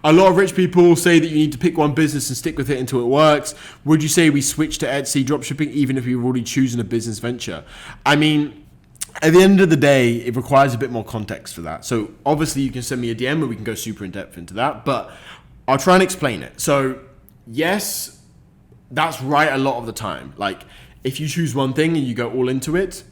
A lot of rich people say that you need to pick one business and stick with it until it works. Would you say we switch to Etsy dropshipping even if we've already chosen a business venture? I mean, at the end of the day, it requires a bit more context for that. So obviously you can send me a DM and we can go super in depth into that, but I'll try and explain it. So yes, that's right a lot of the time. Like if you choose one thing and you go all into it,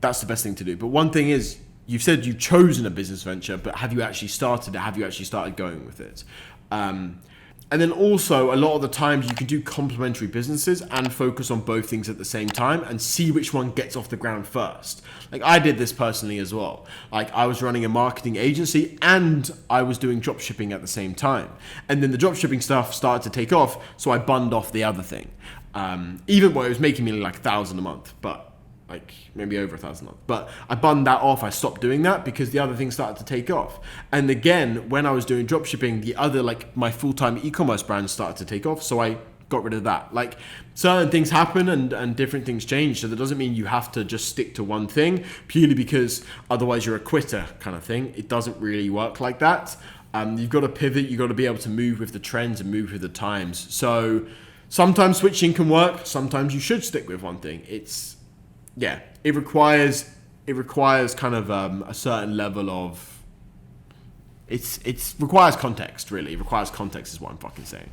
that's the best thing to do. But one thing is, you've said you've chosen a business venture, but have you actually started it? Have you actually started going with it? And then also, a lot of the times you can do complementary businesses and focus on both things at the same time and see which one gets off the ground first. Like I did this personally as well. Like I was running a marketing agency and I was doing dropshipping at the same time. And then the dropshipping stuff started to take off, so I bunned off the other thing. Even though it was making me like $1,000 a month, but like maybe over $1,000 a month. But I bunned that off. I stopped doing that because the other thing started to take off. And again, when I was doing dropshipping, the other, like my full-time e-commerce brand started to take off. So I got rid of that. Like certain things happen and different things change. So that doesn't mean you have to just stick to one thing purely because otherwise you're a quitter kind of thing. It doesn't really work like that. You've got to pivot. You've got to be able to move with the trends and move with the times. So sometimes switching can work. Sometimes you should stick with one thing. It requires kind of a certain level of, it requires context, really. It requires context is what I'm fucking saying.